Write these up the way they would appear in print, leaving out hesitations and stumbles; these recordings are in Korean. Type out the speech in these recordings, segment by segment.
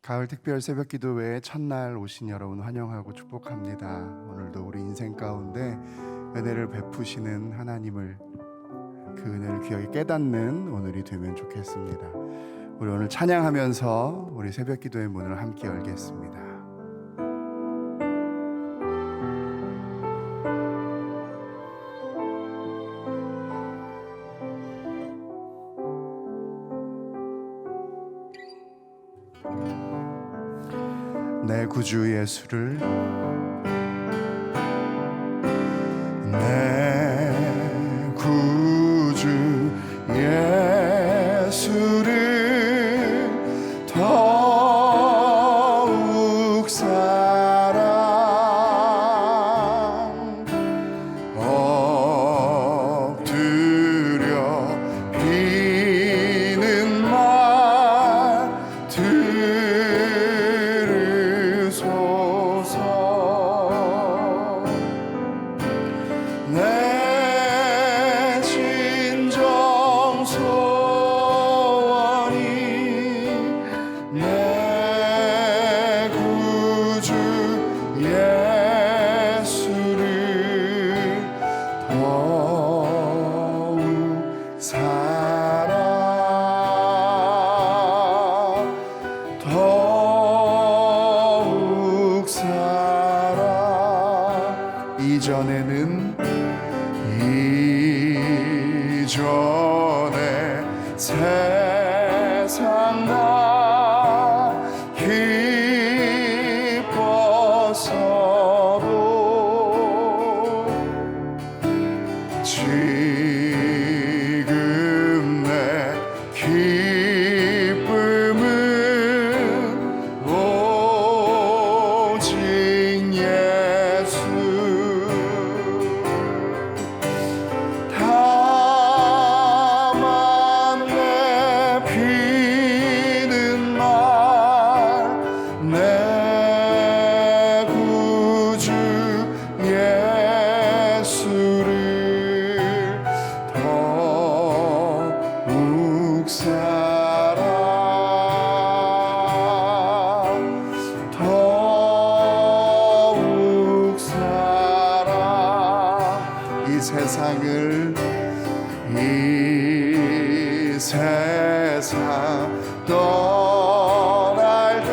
가을 특별 새벽 기도회의 첫날 오신 여러분 환영하고 축복합니다. 오늘도 우리 인생 가운데 은혜를 베푸시는 하나님을, 그 은혜를 귀하게 깨닫는 오늘이 되면 좋겠습니다. 우리 오늘 찬양하면서 우리 새벽 기도의 문을 함께 열겠습니다. 내 구주 예수를, 내 구주 예수를 더욱 사랑 엎드려 비는 말 내 진정 소원이 내 구주 예수를 더욱 사랑 더욱 사랑 이전에 세상 다 기뻤어도 지금 내 기쁨은 오직 예수 이 세상 떠날 때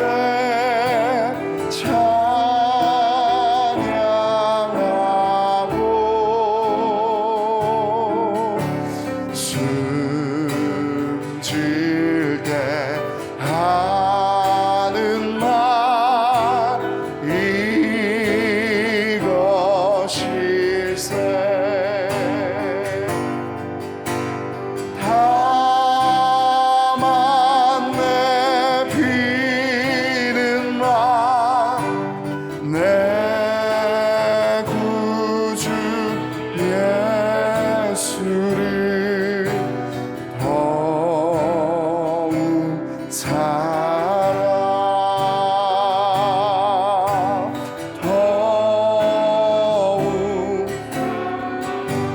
찬양하고 숨질 때 하는 말 이것일세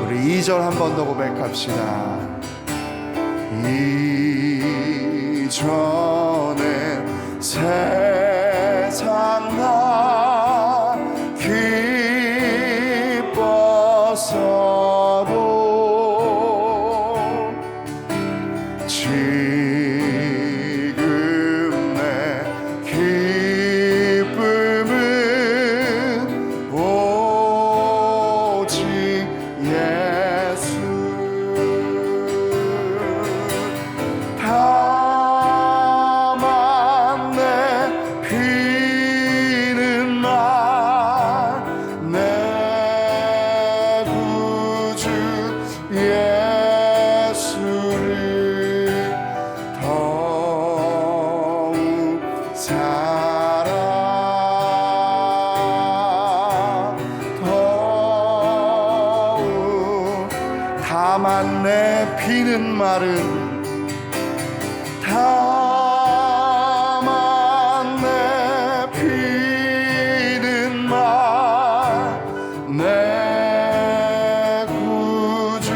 우리 2절 한 번 더 고백합시다. 이전에 세상 다 기뻤어도 지금 내 기쁨은 오직 예수 다만 내 피는 말 내 구주 예수를 더욱 사랑 더욱 다만 내 피는 말은 다만 내 피는 말 내 구주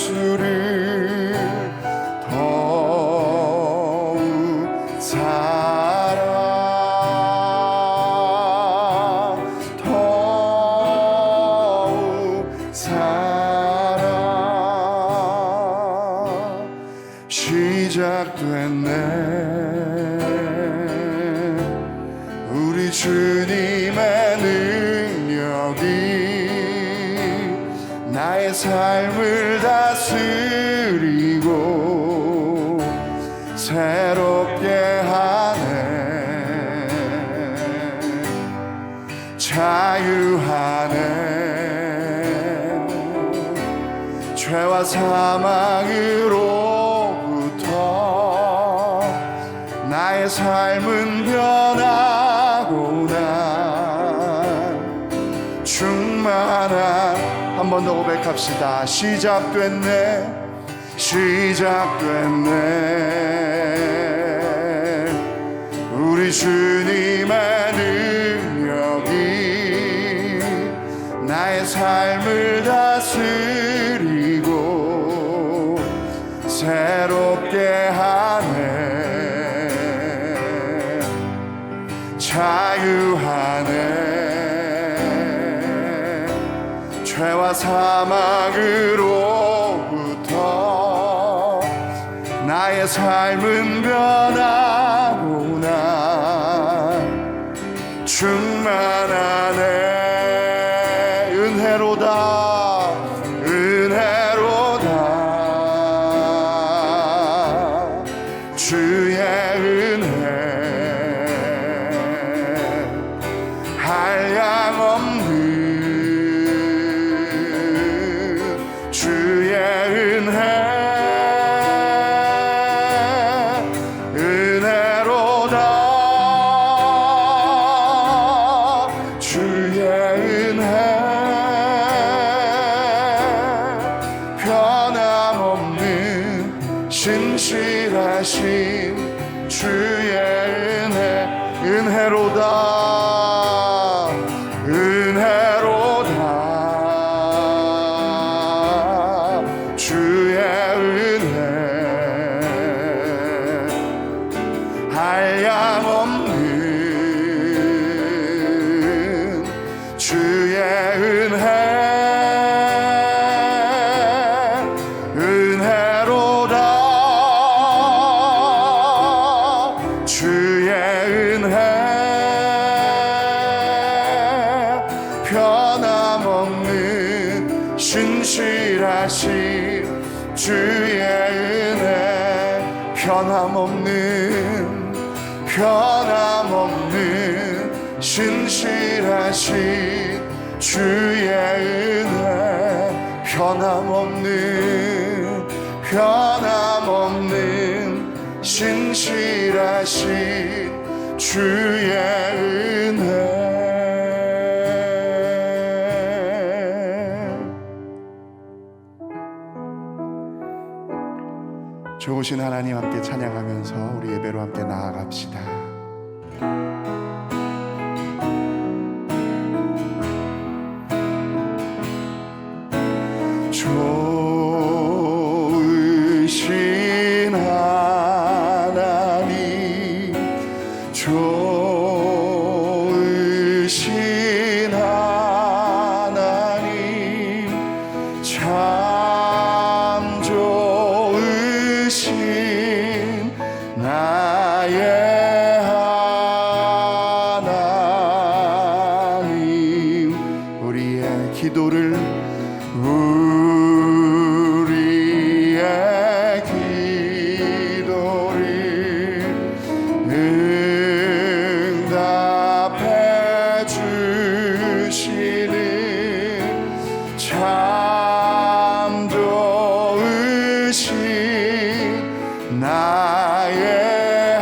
예수를 더욱 시작됐네. 우리 주님의 능력이 나의 삶을 다스리고 새롭게 하네. 자유하네. 죄와 사망으로부터 나의 삶은 변하구나. 충만한, 한 번 더 고백합시다. 시작됐네. 시작됐네. 우리 주님의 능력이 나의 삶을 다스리고 새롭게 하네. 자유하네. 죄와 사망으로부터 나의 삶은 변하구나. 충만하네. 은혜로다. 은혜로다. 주의 은혜 한량없는 주의 은혜 은혜로다. 주의 은혜 변함없는 신실하신 주의 은혜 은혜로다. 은혜로다. 주의 은혜 한량없는 주의 은혜 은혜로다. 주의 은혜 변함없는 신실하신 주의 은혜 변함없는 신실하신 주의 은혜 변함없는 신실하신 주의 은혜. 좋으신 하나님 함께 찬양하면서 우리 예배로 함께 나아갑시다. 좋으신 하나님 좋으신 하나님 참 좋으신 나의 하나님. 우리의 기도를 응답해 주시는 참 좋으신 나의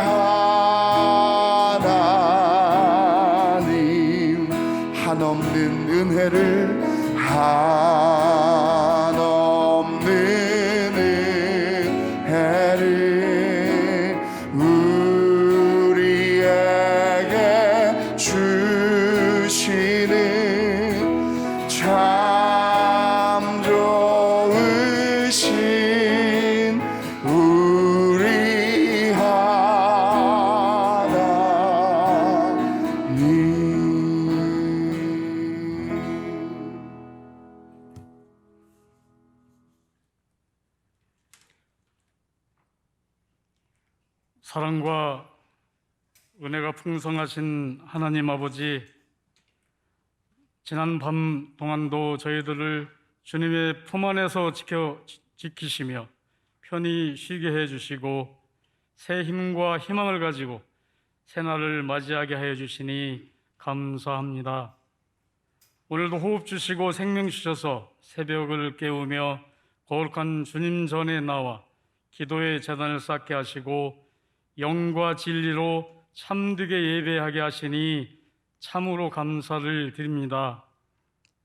하나님. 한없는 은혜를 한없는 은혜를 우리에게 주시는 참 좋으신 우리 하나님. 사랑과 은혜가 풍성하신 하나님 아버지, 지난 밤 동안도 저희들을 주님의 품 안에서 지키시며 편히 쉬게 해주시고 새 힘과 희망을 가지고 새날을 맞이하게 하여 주시니 감사합니다. 오늘도 호흡 주시고 생명 주셔서 새벽을 깨우며 거룩한 주님 전에 나와 기도의 제단을 쌓게 하시고 영과 진리로 참되게 예배하게 하시니 참으로 감사를 드립니다.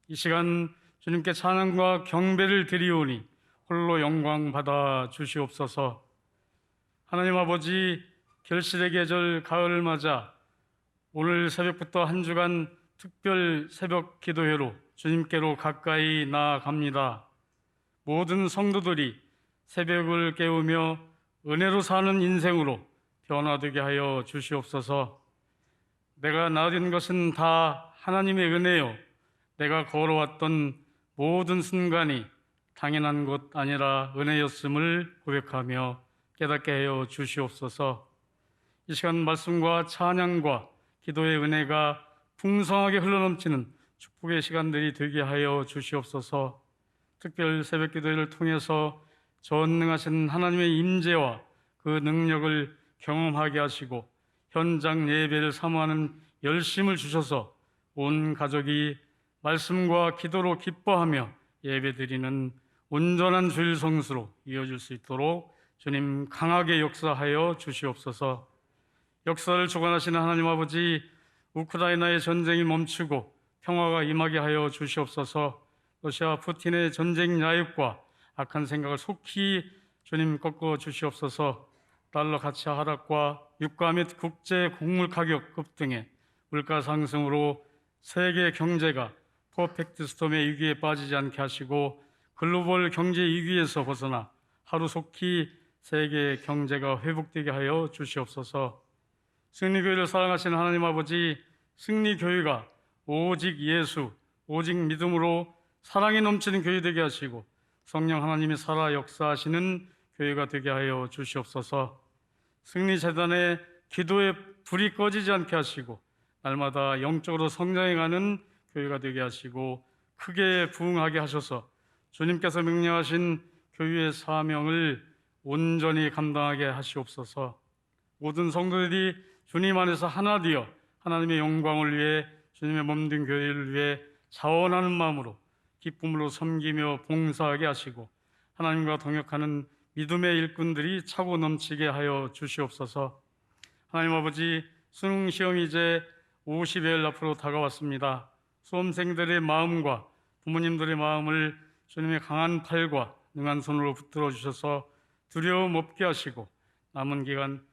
이 시간 주님께 찬양과 경배를 드리오니 홀로 영광 받아 주시옵소서. 하나님 아버지, 결실의 계절 가을을 맞아 오늘 새벽부터 한 주간 특별 새벽 기도회로 주님께로 가까이 나아갑니다. 모든 성도들이 새벽을 깨우며 은혜로 사는 인생으로 변화되게 하여 주시옵소서. 내가 나된 것은 다 하나님의 은혜요, 내가 걸어왔던 모든 순간이 당연한 것 아니라 은혜였음을 고백하며 깨닫게 하여 주시옵소서. 이 시간 말씀과 찬양과 기도의 은혜가 풍성하게 흘러넘치는 축복의 시간들이 되게 하여 주시옵소서. 특별 새벽 기도회를 통해서 전능하신 하나님의 임재와 그 능력을 경험하게 하시고 현장 예배를 사모하는 열심을 주셔서 온 가족이 말씀과 기도로 기뻐하며 예배드리는 온전한 주일 성수로 이어질 수 있도록 주님 강하게 역사하여 주시옵소서. 역사를 주관하시는 하나님 아버지, 우크라이나의 전쟁이 멈추고 평화가 임하게 하여 주시옵소서. 러시아 푸틴의 전쟁 야욕과 악한 생각을 속히 주님 꺾어 주시옵소서. 달러 가치 하락과 유가 및 국제 곡물 가격 급등의 물가 상승으로 세계 경제가 퍼펙트 스톰의 위기에 빠지지 않게 하시고 글로벌 경제 위기에서 벗어나 하루속히 세계 경제가 회복되게 하여 주시옵소서. 승리교회를 사랑하시는 하나님 아버지, 승리교회가 오직 예수, 오직 믿음으로 사랑이 넘치는 교회 되게 하시고 성령 하나님이 살아 역사하시는 교회가 되게 하여 주시옵소서. 승리재단의 기도의 불이 꺼지지 않게 하시고 날마다 영적으로 성장해가는 교회가 되게 하시고 크게 부흥하게 하셔서 주님께서 명령하신 교회의 사명을 온전히 감당하게 하시옵소서. 모든 성도들이 주님 안에서 하나 되어 하나님의 영광을 위해 주님의 몸된 교회를 위해 자원하는 마음으로 기쁨으로 섬기며 봉사하게 하시고 하나님과 동역하는 믿음의 일꾼들이 차고 넘치게 하여 주시옵소서. 하나님 아버지, 수능 시험이 이제 50일 앞으로 다가왔습니다. 수험생들의 마음과 부모님들의 마음을 주님의 강한 팔과 능한 손으로 붙들어 주셔서 두려움 없게 하시고 남은 기간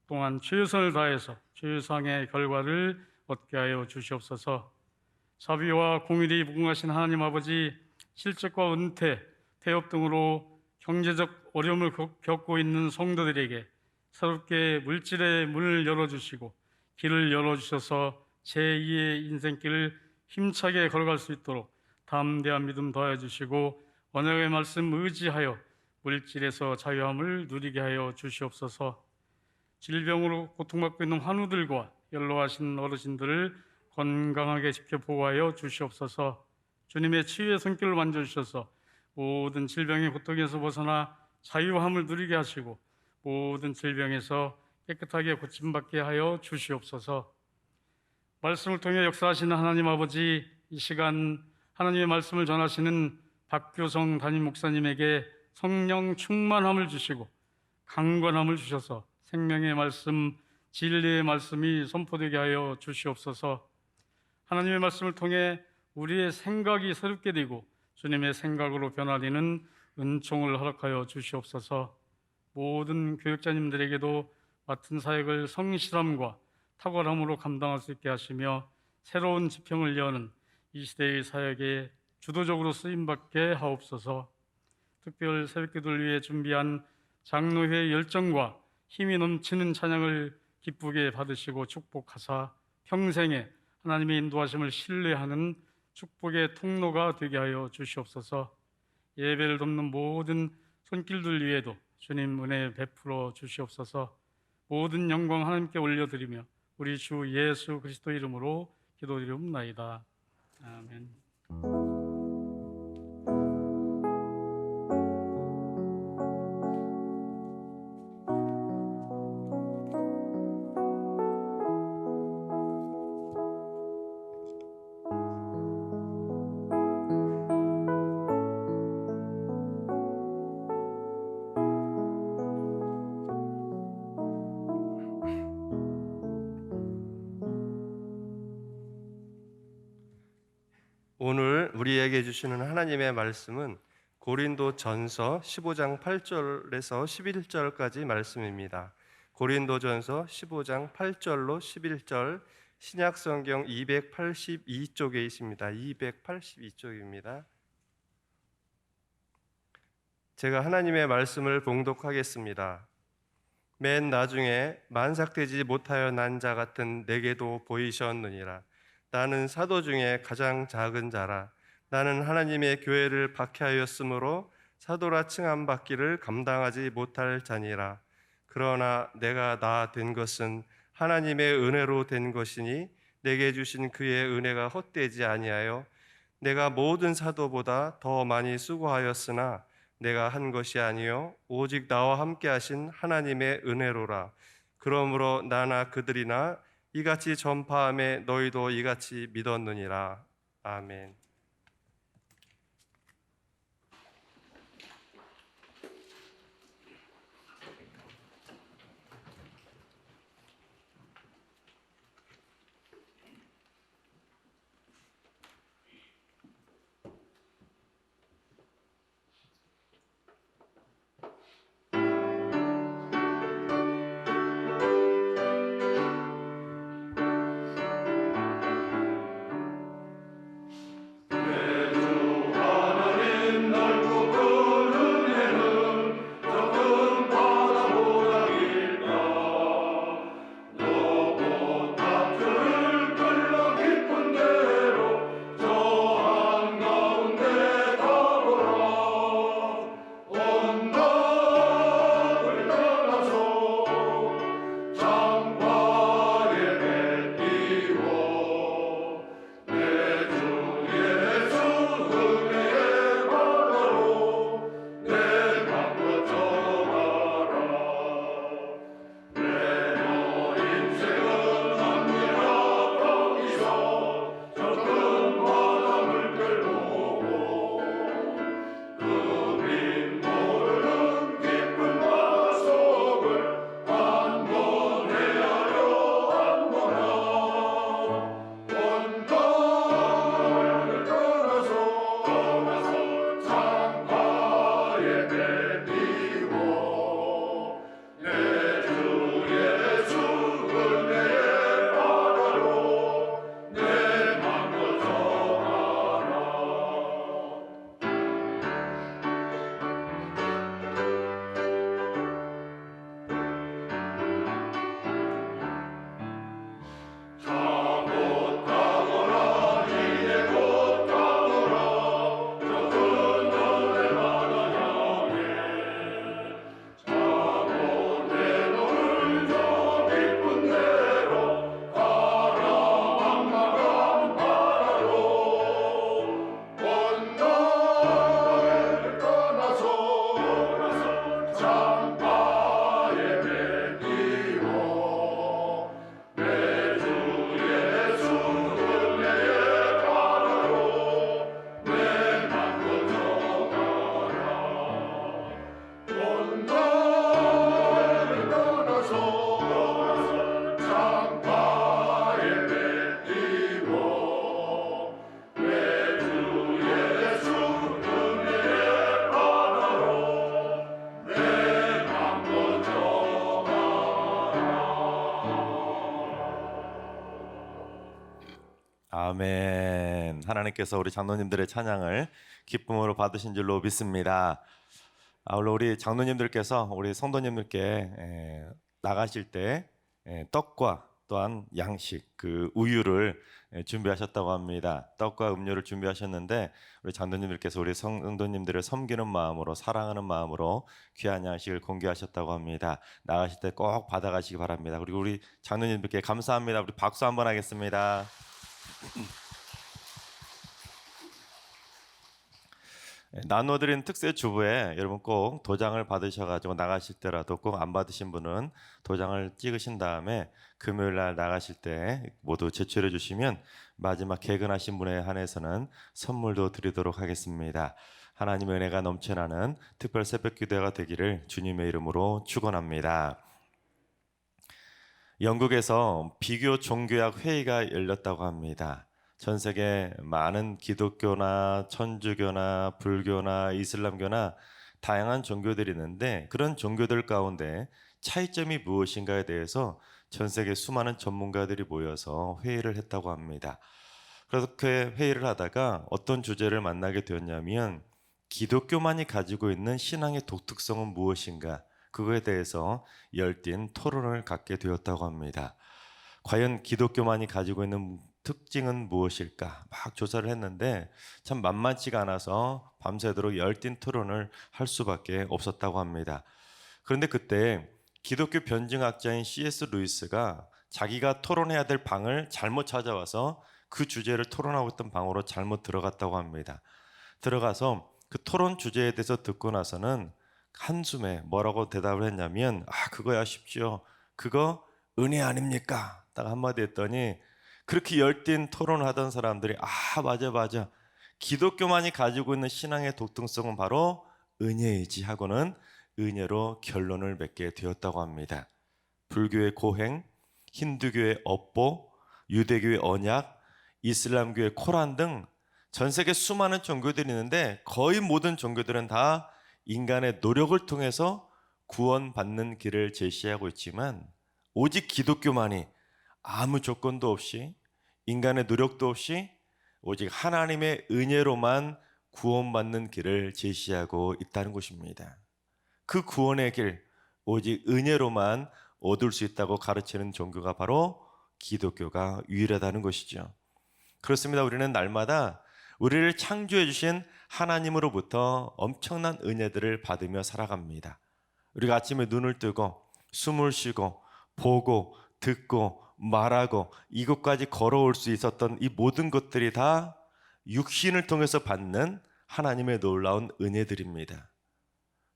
동안 최선을 다해서 최상의 결과를 얻게 하여 주시옵소서. 자비와 공의를 무궁하신 하나님 아버지, 실직과 은퇴, 폐업 등으로 경제적 어려움을 겪고 있는 성도들에게 새롭게 물질의 문을 열어주시고 길을 열어주셔서 제2의 인생길을 힘차게 걸어갈 수 있도록 담대한 믿음 더하여 주시고 언약의 말씀 의지하여 물질에서 자유함을 누리게 하여 주시옵소서. 질병으로 고통받고 있는 환우들과 연로하신 어르신들을 건강하게 지켜보호하여 주시옵소서. 주님의 치유의 손길을 만져주셔서 모든 질병의 고통에서 벗어나 자유함을 누리게 하시고 모든 질병에서 깨끗하게 고침받게 하여 주시옵소서. 말씀을 통해 역사하시는 하나님 아버지, 이 시간 하나님의 말씀을 전하시는 박교성 담임 목사님에게 성령 충만함을 주시고 강건함을 주셔서 생명의 말씀, 진리의 말씀이 선포되게 하여 주시옵소서. 하나님의 말씀을 통해 우리의 생각이 새롭게 되고 주님의 생각으로 변화되는 은총을 허락하여 주시옵소서. 모든 교육자님들에게도 맡은 사역을 성실함과 탁월함으로 감당할 수 있게 하시며 새로운 지평을 여는 이 시대의 사역에 주도적으로 쓰임받게 하옵소서. 특별 새벽기도를 위해 준비한 장로회의 열정과 힘이 넘치는 찬양을 기쁘게 받으시고 축복하사 평생에 하나님의 인도하심을 신뢰하는 축복의 통로가 되게 하여 주시옵소서. 예배를 돕는 모든 손길들 위에도 주님 은혜 베풀어 주시옵소서. 모든 영광 하나님께 올려드리며 우리 주 예수 그리스도 이름으로 기도드리옵나이다. 아멘. 오늘 우리에게 주시는 하나님의 말씀은 고린도전서 15장 8절에서 11절까지 말씀입니다. 고린도전서 15장 8절로 11절, 신약성경 282쪽에 있습니다. 282쪽입니다. 제가 하나님의 말씀을 봉독하겠습니다. 맨 나중에 만삭되지 못하여 난 자 같은 내게도 보이셨느니라. 나는 사도 중에 가장 작은 자라. 나는 하나님의 교회를 박해하였으므로 사도라 칭함받기를 감당하지 못할 자니라. 그러나 내가 나 된 것은 하나님의 은혜로 된 것이니 내게 주신 그의 은혜가 헛되지 아니하여 내가 모든 사도보다 더 많이 수고하였으나 내가 한 것이 아니요 오직 나와 함께 하신 하나님의 은혜로라. 그러므로 나나 그들이나 이같이 전파함에 너희도 이같이 믿었느니라. 아멘. 아멘. 하나님께서 우리 장로님들의 찬양을 기쁨으로 받으신 줄로 믿습니다. 오늘 우리 장로님들께서 우리 성도님들께 나가실 때 떡과 또한 양식, 그 우유를 준비하셨다고 합니다. 떡과 음료를 준비하셨는데 우리 장로님들께서 우리 성도님들을 섬기는 마음으로, 사랑하는 마음으로 귀한 양식을 공개하셨다고 합니다. 나가실 때 꼭 받아가시기 바랍니다. 그리고 우리 장로님들께 감사합니다. 우리 박수 한번 하겠습니다. 나눠드린 특세 주부에 여러분 꼭 도장을 받으셔가지고 나가실 때라도 꼭 안 받으신 분은 도장을 찍으신 다음에 금요일 날 나가실 때 모두 제출해 주시면 마지막 개근하신 분에 한해서는 선물도 드리도록 하겠습니다. 하나님의 은혜가 넘쳐나는 특별 새벽 기도회가 되기를 주님의 이름으로 축원합니다. 영국에서 비교 종교학 회의가 열렸다고 합니다. 전 세계 많은 기독교나 천주교나 불교나 이슬람교나 다양한 종교들이 있는데 그런 종교들 가운데 차이점이 무엇인가에 대해서 전 세계 수많은 전문가들이 모여서 회의를 했다고 합니다. 그렇게 회의를 하다가 어떤 주제를 만나게 되었냐면 기독교만이 가지고 있는 신앙의 독특성은 무엇인가, 그거에 대해서 열띤 토론을 갖게 되었다고 합니다. 과연 기독교만이 가지고 있는 특징은 무엇일까? 막 조사를 했는데 참 만만치가 않아서 밤새도록 열띤 토론을 할 수밖에 없었다고 합니다. 그런데 그때 기독교 변증학자인 C.S. 루이스가 자기가 토론해야 될 방을 잘못 찾아와서 그 주제를 토론하고 있던 방으로 잘못 들어갔다고 합니다. 들어가서 그 토론 주제에 대해서 듣고 나서는 한숨에 뭐라고 대답을 했냐면 그거야 쉽죠. 그거 은혜 아닙니까? 딱 한마디 했더니 그렇게 열띤 토론을 하던 사람들이 맞아 기독교만이 가지고 있는 신앙의 독특성은 바로 은혜이지 하고는 은혜로 결론을 맺게 되었다고 합니다. 불교의 고행, 힌두교의 업보, 유대교의 언약, 이슬람교의 코란 등 전 세계 수많은 종교들이 있는데 거의 모든 종교들은 다 인간의 노력을 통해서 구원받는 길을 제시하고 있지만 오직 기독교만이 아무 조건도 없이 인간의 노력도 없이 오직 하나님의 은혜로만 구원받는 길을 제시하고 있다는 것입니다. 그 구원의 길, 오직 은혜로만 얻을 수 있다고 가르치는 종교가 바로 기독교가 유일하다는 것이죠. 그렇습니다. 우리는 날마다 우리를 창조해 주신 하나님으로부터 엄청난 은혜들을 받으며 살아갑니다. 우리가 아침에 눈을 뜨고 숨을 쉬고 보고 듣고 말하고 이곳까지 걸어올 수 있었던 이 모든 것들이 다 육신을 통해서 받는 하나님의 놀라운 은혜들입니다.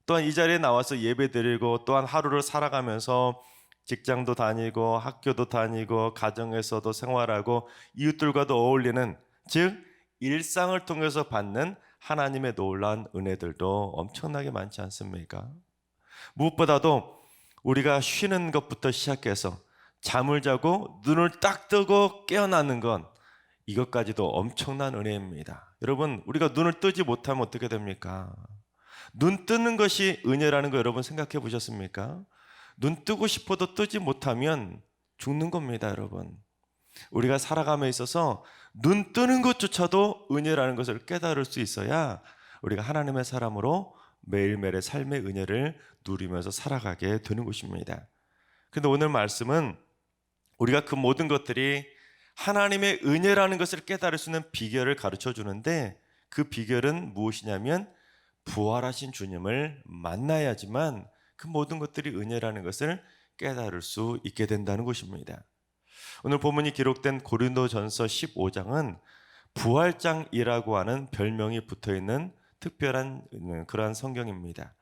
또한 이 자리에 나와서 예배드리고 또한 하루를 살아가면서 직장도 다니고 학교도 다니고 가정에서도 생활하고 이웃들과도 어울리는, 즉 일상을 통해서 받는 하나님의 놀라운 은혜들도 엄청나게 많지 않습니까? 무엇보다도 우리가 쉬는 것부터 시작해서 잠을 자고 눈을 딱 뜨고 깨어나는 건 이것까지도 엄청난 은혜입니다. 여러분, 우리가 눈을 뜨지 못하면 어떻게 됩니까? 눈 뜨는 것이 은혜라는 거 여러분 생각해 보셨습니까? 눈 뜨고 싶어도 뜨지 못하면 죽는 겁니다, 여러분. 우리가 살아감에 있어서 눈 뜨는 것조차도 은혜라는 것을 깨달을 수 있어야 우리가 하나님의 사람으로 매일매일의 삶의 은혜를 누리면서 살아가게 되는 것입니다. 그런데 오늘 말씀은 우리가 그 모든 것들이 하나님의 은혜라는 것을 깨달을 수 있는 비결을 가르쳐 주는데 그 비결은 무엇이냐면 부활하신 주님을 만나야지만 그 모든 것들이 은혜라는 것을 깨달을 수 있게 된다는 것입니다. 오늘 본문이 기록된 고린도전서 15장은 부활장이라고 하는 별명이 붙어있는 특별한 그러한 성경입니다.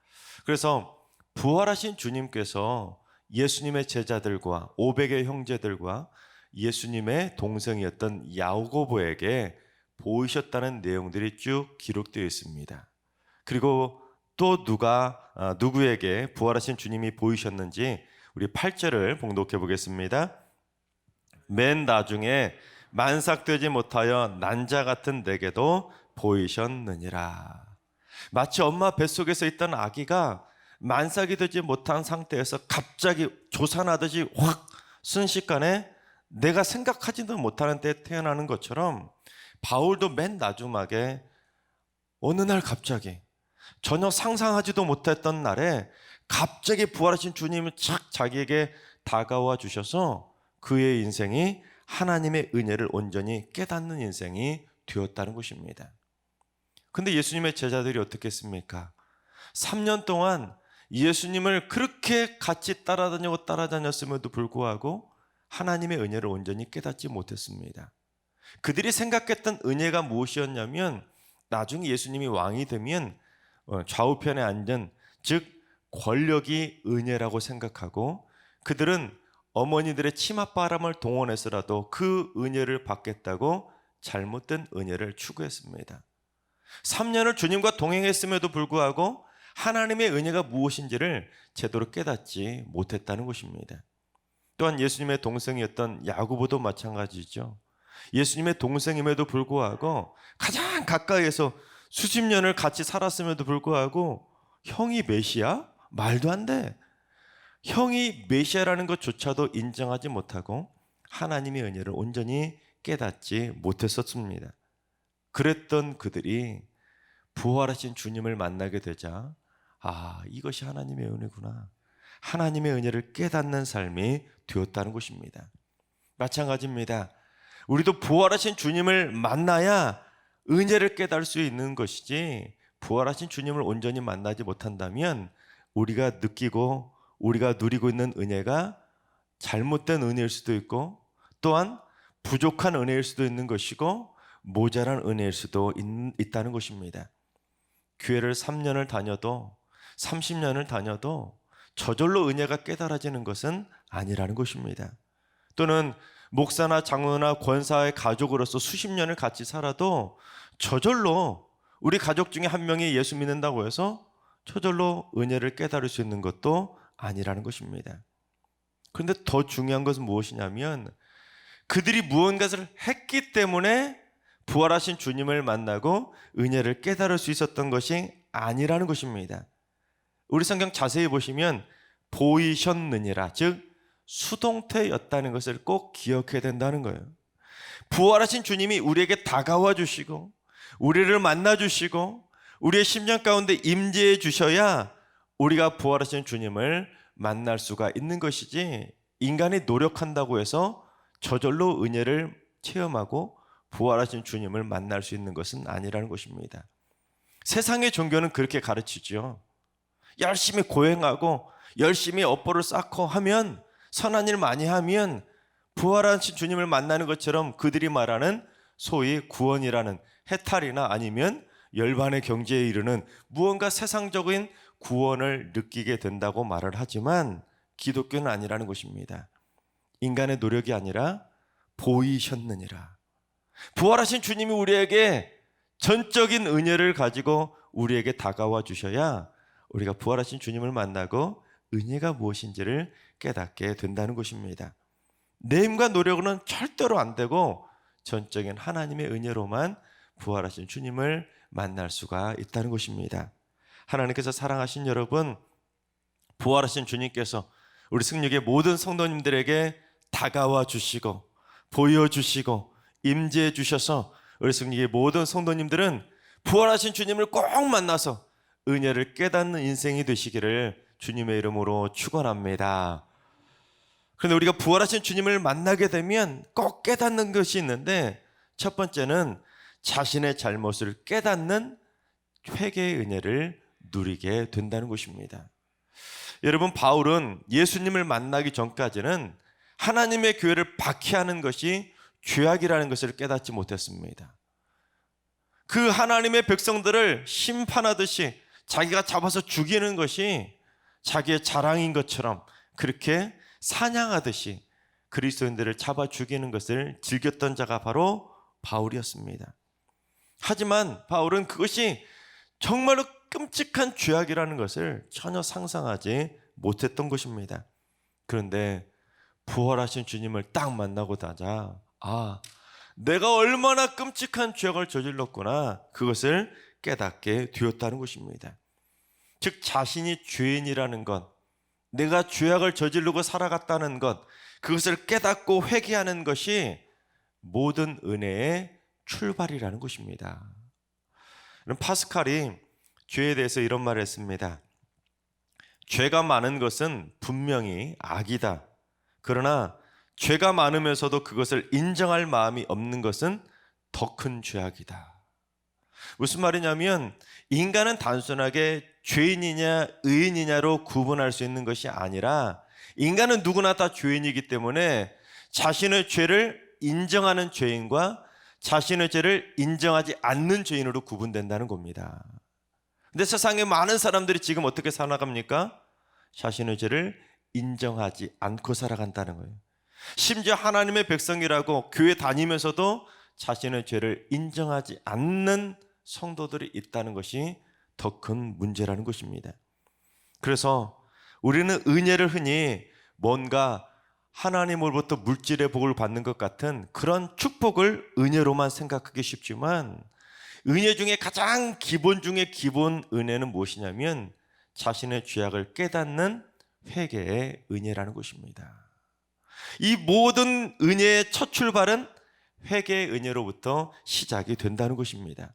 그래서 부활하신 주님께서 예수님의 제자들과 500의 형제들과 예수님의 동생이었던 야고보에게 보이셨다는 내용들이 쭉 기록되어 있습니다. 그리고 또 누구에게 부활하신 주님이 보이셨는지 우리 8절을 봉독해 보겠습니다. 맨 나중에 만삭되지 못하여 난자 같은 내게도 보이셨느니라. 마치 엄마 뱃속에서 있던 아기가 만삭이 되지 못한 상태에서 갑자기 조산하듯이 확 순식간에 내가 생각하지도 못하는 때에 태어나는 것처럼 바울도 맨 나중막에 어느 날 갑자기 전혀 상상하지도 못했던 날에 갑자기 부활하신 주님이 착 자기에게 다가와 주셔서 그의 인생이 하나님의 은혜를 온전히 깨닫는 인생이 되었다는 것입니다. 근데 예수님의 제자들이 어떻게 했습니까? 3년 동안 예수님을 그렇게 같이 따라다녔음에도 불구하고 하나님의 은혜를 온전히 깨닫지 못했습니다. 그들이 생각했던 은혜가 무엇이었냐면 나중에 예수님이 왕이 되면 좌우편에 앉은 즉 권력이 은혜라고 생각하고 그들은 어머니들의 치맛바람을 동원해서라도 그 은혜를 받겠다고 잘못된 은혜를 추구했습니다. 3년을 주님과 동행했음에도 불구하고 하나님의 은혜가 무엇인지를 제대로 깨닫지 못했다는 것입니다. 또한 예수님의 동생이었던 야고보도 마찬가지죠. 예수님의 동생임에도 불구하고 가장 가까이에서 수십 년을 같이 살았음에도 불구하고 형이 메시아? 말도 안 돼. 형이 메시아라는 것조차도 인정하지 못하고 하나님의 은혜를 온전히 깨닫지 못했었습니다. 그랬던 그들이 부활하신 주님을 만나게 되자 이것이 하나님의 은혜구나. 하나님의 은혜를 깨닫는 삶이 되었다는 것입니다. 마찬가지입니다. 우리도 부활하신 주님을 만나야 은혜를 깨달을 수 있는 것이지 부활하신 주님을 온전히 만나지 못한다면 우리가 느끼고 우리가 누리고 있는 은혜가 잘못된 은혜일 수도 있고 또한 부족한 은혜일 수도 있는 것이고 모자란 은혜일 수도 있다는 것입니다. 교회를 3년을 다녀도 30년을 다녀도 저절로 은혜가 깨달아지는 것은 아니라는 것입니다. 또는 목사나 장로나 권사의 가족으로서 수십 년을 같이 살아도 저절로 우리 가족 중에 한 명이 예수 믿는다고 해서 저절로 은혜를 깨달을 수 있는 것도 아니라는 것입니다. 그런데 더 중요한 것은 무엇이냐면 그들이 무언가를 했기 때문에 부활하신 주님을 만나고 은혜를 깨달을 수 있었던 것이 아니라는 것입니다. 우리 성경 자세히 보시면 보이셨느니라, 즉 수동태였다는 것을 꼭 기억해야 된다는 거예요. 부활하신 주님이 우리에게 다가와 주시고 우리를 만나 주시고 우리의 심령 가운데 임재해 주셔야 우리가 부활하신 주님을 만날 수가 있는 것이지 인간이 노력한다고 해서 저절로 은혜를 체험하고 부활하신 주님을 만날 수 있는 것은 아니라는 것입니다. 세상의 종교는 그렇게 가르치죠. 열심히 고행하고 열심히 업보를 쌓고 하면 선한 일 많이 하면 부활하신 주님을 만나는 것처럼 그들이 말하는 소위 구원이라는 해탈이나 아니면 열반의 경지에 이르는 무언가 세상적인 구원을 느끼게 된다고 말을 하지만 기독교는 아니라는 것입니다. 인간의 노력이 아니라 보이셨느니라. 부활하신 주님이 우리에게 전적인 은혜를 가지고 우리에게 다가와 주셔야 우리가 부활하신 주님을 만나고 은혜가 무엇인지를 깨닫게 된다는 것입니다. 내 힘과 노력으로는 절대로 안 되고 전적인 하나님의 은혜로만 부활하신 주님을 만날 수가 있다는 것입니다. 하나님께서 사랑하신 여러분, 부활하신 주님께서 우리 승리의 모든 성도님들에게 다가와 주시고 보여주시고 임재해 주셔서 우리 승리의 모든 성도님들은 부활하신 주님을 꼭 만나서 은혜를 깨닫는 인생이 되시기를 주님의 이름으로 축원합니다. 그런데 우리가 부활하신 주님을 만나게 되면 꼭 깨닫는 것이 있는데 첫 번째는 자신의 잘못을 깨닫는 회개의 은혜를 누리게 된다는 것입니다. 여러분, 바울은 예수님을 만나기 전까지는 하나님의 교회를 박해하는 것이 죄악이라는 것을 깨닫지 못했습니다. 그 하나님의 백성들을 심판하듯이 자기가 잡아서 죽이는 것이 자기의 자랑인 것처럼 그렇게 사냥하듯이 그리스도인들을 잡아 죽이는 것을 즐겼던 자가 바로 바울이었습니다. 하지만 바울은 그것이 정말로 끔찍한 죄악이라는 것을 전혀 상상하지 못했던 것입니다. 그런데 부활하신 주님을 딱 만나고 나자 내가 얼마나 끔찍한 죄악을 저질렀구나, 그것을 깨닫게 되었다는 것입니다. 즉 자신이 죄인이라는 것, 내가 죄악을 저지르고 살아갔다는 것, 그것을 깨닫고 회개하는 것이 모든 은혜의 출발이라는 것입니다. 파스칼이 죄에 대해서 이런 말을 했습니다. 죄가 많은 것은 분명히 악이다. 그러나 죄가 많으면서도 그것을 인정할 마음이 없는 것은 더 큰 죄악이다. 무슨 말이냐면 인간은 단순하게 죄인이냐 의인이냐로 구분할 수 있는 것이 아니라 인간은 누구나 다 죄인이기 때문에 자신의 죄를 인정하는 죄인과 자신의 죄를 인정하지 않는 죄인으로 구분된다는 겁니다. 근데 세상에 많은 사람들이 지금 어떻게 살아갑니까? 자신의 죄를 인정하지 않고 살아간다는 거예요. 심지어 하나님의 백성이라고 교회 다니면서도 자신의 죄를 인정하지 않는 성도들이 있다는 것이 더 큰 문제라는 것입니다. 그래서 우리는 은혜를 흔히 뭔가 하나님으로부터 물질의 복을 받는 것 같은 그런 축복을 은혜로만 생각하기 쉽지만 은혜 중에 가장 기본 중에 기본 은혜는 무엇이냐면 자신의 죄악을 깨닫는 회개의 은혜라는 것입니다. 이 모든 은혜의 첫 출발은 회개의 은혜로부터 시작이 된다는 것입니다.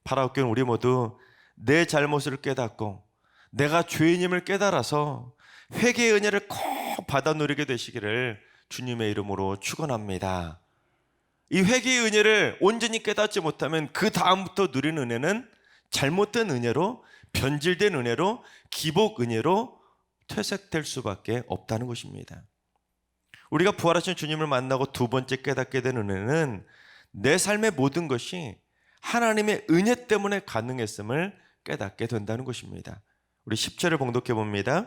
바라옵기는 우리 모두 내 잘못을 깨닫고 내가 죄인임을 깨달아서 회개의 은혜를 꼭 받아 누리게 되시기를 주님의 이름으로 축원합니다. 이 회개의 은혜를 온전히 깨닫지 못하면 그 다음부터 누리는 은혜는 잘못된 은혜로, 변질된 은혜로, 기복 은혜로 퇴색될 수밖에 없다는 것입니다. 우리가 부활하신 주님을 만나고 두 번째 깨닫게 된 은혜는 내 삶의 모든 것이 하나님의 은혜 때문에 가능했음을 깨닫게 된다는 것입니다. 우리 10절을 봉독해 봅니다.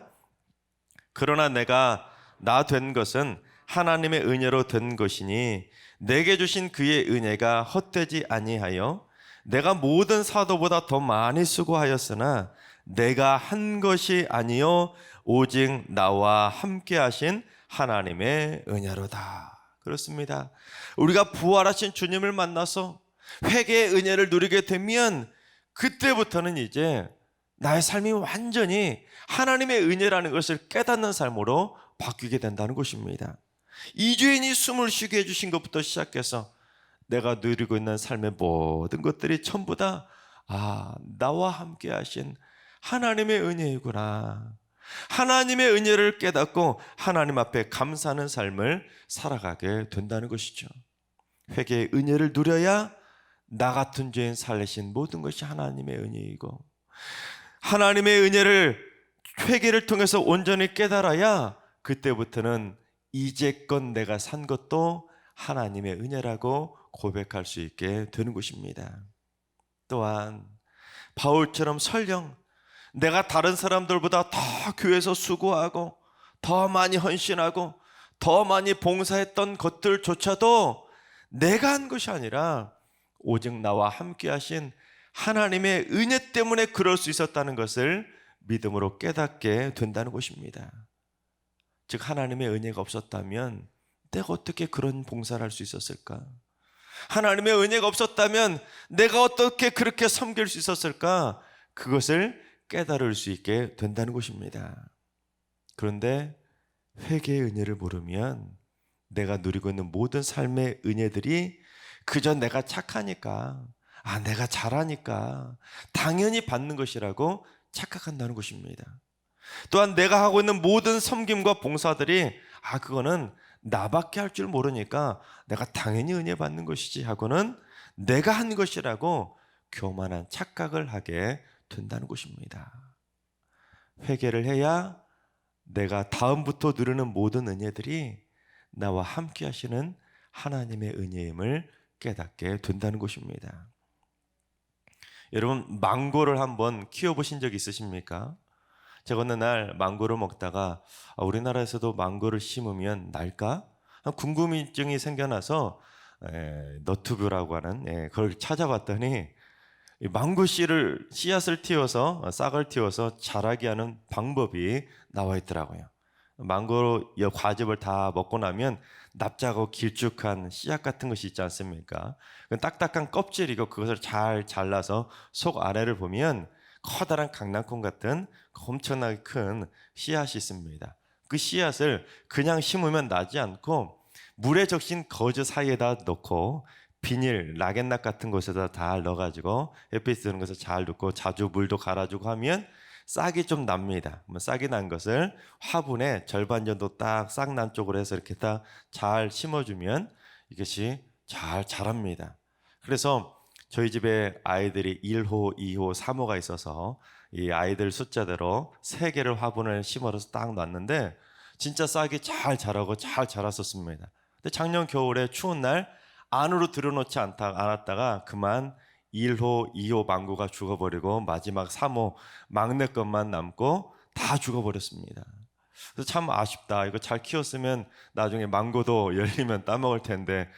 그러나 내가 나 된 것은 하나님의 은혜로 된 것이니 내게 주신 그의 은혜가 헛되지 아니하여 내가 모든 사도보다 더 많이 수고하였으나 내가 한 것이 아니요 오직 나와 함께 하신 하나님의 은혜로다. 그렇습니다. 우리가 부활하신 주님을 만나서 회개의 은혜를 누리게 되면 그때부터는 이제 나의 삶이 완전히 하나님의 은혜라는 것을 깨닫는 삶으로 바뀌게 된다는 것입니다. 이주인이 숨을 쉬게 해주신 것부터 시작해서 내가 누리고 있는 삶의 모든 것들이 전부 다 나와 함께 하신 하나님의 은혜이구나. 하나님의 은혜를 깨닫고 하나님 앞에 감사하는 삶을 살아가게 된다는 것이죠. 회개의 은혜를 누려야 나 같은 죄인 살리신 모든 것이 하나님의 은혜이고 하나님의 은혜를 회개를 통해서 온전히 깨달아야 그때부터는 이제껏 내가 산 것도 하나님의 은혜라고 고백할 수 있게 되는 것입니다. 또한 바울처럼 설령 내가 다른 사람들보다 더 교회에서 수고하고 더 많이 헌신하고 더 많이 봉사했던 것들조차도 내가 한 것이 아니라 오직 나와 함께 하신 하나님의 은혜 때문에 그럴 수 있었다는 것을 믿음으로 깨닫게 된다는 것입니다. 즉 하나님의 은혜가 없었다면 내가 어떻게 그런 봉사를 할 수 있었을까? 하나님의 은혜가 없었다면 내가 어떻게 그렇게 섬길 수 있었을까? 그것을 깨달을 수 있게 된다는 것입니다. 그런데 회개의 은혜를 모르면 내가 누리고 있는 모든 삶의 은혜들이 그저 내가 착하니까 내가 잘하니까 당연히 받는 것이라고 착각한다는 것입니다. 또한 내가 하고 있는 모든 섬김과 봉사들이 그거는 나밖에 할 줄 모르니까 내가 당연히 은혜 받는 것이지 하고는 내가 한 것이라고 교만한 착각을 하게 된다는 것입니다. 회개를 해야 내가 다음부터 누리는 모든 은혜들이 나와 함께 하시는 하나님의 은혜임을 깨닫게 된다는 것입니다. 여러분 망고를 한번 키워보신 적 있으십니까? 제가 어느 날 망고를 먹다가 우리나라에서도 망고를 심으면 날까? 궁금증이 생겨나서 너튜브라고 하는 그걸 찾아봤더니 망고 씨앗을 틔워서 싹을 틔워서 자라게 하는 방법이 나와 있더라고요. 망고 과즙을 다 먹고 나면 납작하고 길쭉한 씨앗 같은 것이 있지 않습니까? 딱딱한 껍질이고 그것을 잘 잘라서 속 아래를 보면 커다란 강낭콩 같은 엄청나게 큰 씨앗이 있습니다. 그 씨앗을 그냥 심으면 나지 않고 물에 적신 거즈 사이에다 넣고 비닐, 락앤락 같은 곳에다 다 넣어가지고 햇빛 드는 것을 잘 넣고 자주 물도 갈아주고 하면 싹이 좀 납니다. 싹이 난 것을 화분에 절반 정도 딱 싹 난 쪽으로 해서 이렇게 딱 잘 심어주면 이것이 잘 자랍니다. 그래서 저희 집에 아이들이 1호, 2호, 3호가 있어서 이 아이들 숫자대로 3개를 화분을 심어서 딱 놨는데 진짜 싹이 잘 자라고 잘 자랐었습니다. 근데 작년 겨울에 추운 날 안으로 들여놓지 않았다가 그만 1호, 2호 망고가 죽어버리고 마지막 3호 막내 것만 남고 다 죽어버렸습니다. 그래서 참 아쉽다. 이거 잘 키웠으면 나중에 망고도 열리면 따먹을 텐데.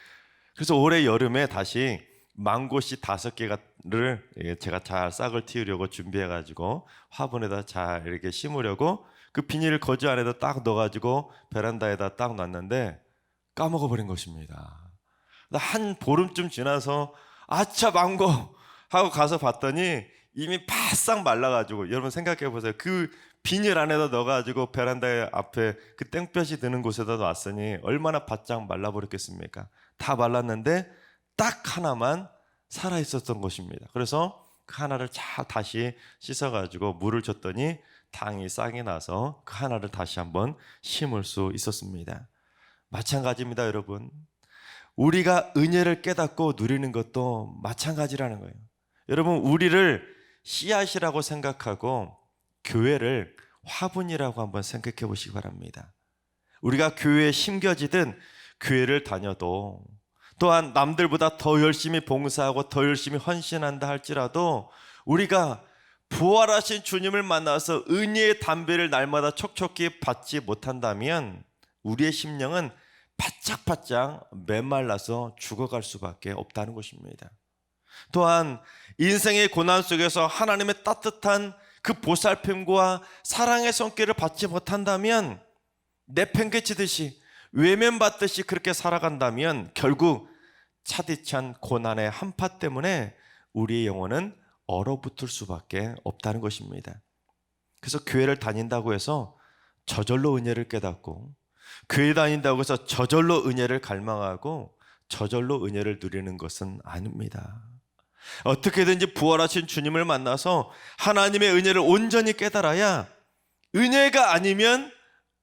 그래서 올해 여름에 다시 망고씨 5개를 제가 잘 싹을 틔우려고 준비해가지고 화분에다 잘 이렇게 심으려고 그 비닐 거즈 안에다 딱 넣어가지고 베란다에다 딱 놨는데 까먹어버린 것입니다. 한 보름쯤 지나서 아차 망고 하고 가서 봤더니 이미 바싹 말라가지고, 여러분 생각해 보세요. 그 비닐 안에다 넣어가지고 베란다에 앞에 그 땡볕이 드는 곳에다 놨으니 얼마나 바짝 말라버렸겠습니까? 다 말랐는데 딱 하나만 살아 있었던 것입니다. 그래서 그 하나를 다시 씻어가지고 물을 줬더니 당이 싹이 나서 그 하나를 다시 한번 심을 수 있었습니다. 마찬가지입니다, 여러분. 우리가 은혜를 깨닫고 누리는 것도 마찬가지라는 거예요. 여러분, 우리를 씨앗이라고 생각하고 교회를 화분이라고 한번 생각해 보시기 바랍니다. 우리가 교회에 심겨지든 교회를 다녀도 또한 남들보다 더 열심히 봉사하고 더 열심히 헌신한다 할지라도 우리가 부활하신 주님을 만나서 은혜의 담배를 날마다 촉촉히 받지 못한다면 우리의 심령은 바짝바짝 메말라서 죽어갈 수밖에 없다는 것입니다. 또한 인생의 고난 속에서 하나님의 따뜻한 그 보살핌과 사랑의 손길을 받지 못한다면 내팽개치듯이 외면받듯이 그렇게 살아간다면 결국 차디찬 고난의 한파 때문에 우리의 영혼은 얼어붙을 수밖에 없다는 것입니다. 그래서 교회를 다닌다고 해서 저절로 은혜를 깨닫고, 교회 다닌다고 해서 저절로 은혜를 갈망하고 저절로 은혜를 누리는 것은 아닙니다. 어떻게든지 부활하신 주님을 만나서 하나님의 은혜를 온전히 깨달아야 은혜가 아니면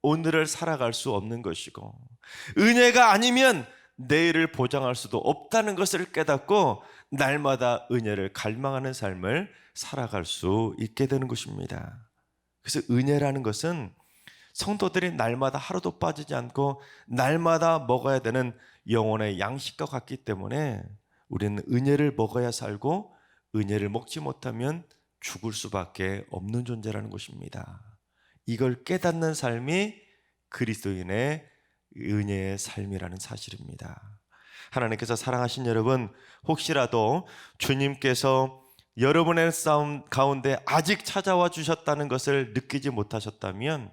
오늘을 살아갈 수 없는 것이고 은혜가 아니면 내일을 보장할 수도 없다는 것을 깨닫고 날마다 은혜를 갈망하는 삶을 살아갈 수 있게 되는 것입니다. 그래서 은혜라는 것은 성도들이 날마다 하루도 빠지지 않고 날마다 먹어야 되는 영혼의 양식과 같기 때문에 우리는 은혜를 먹어야 살고 은혜를 먹지 못하면 죽을 수밖에 없는 존재라는 것입니다. 이걸 깨닫는 삶이 그리스도인의 은혜의 삶이라는 사실입니다. 하나님께서 사랑하신 여러분, 혹시라도 주님께서 여러분의 싸움 가운데 아직 찾아와 주셨다는 것을 느끼지 못하셨다면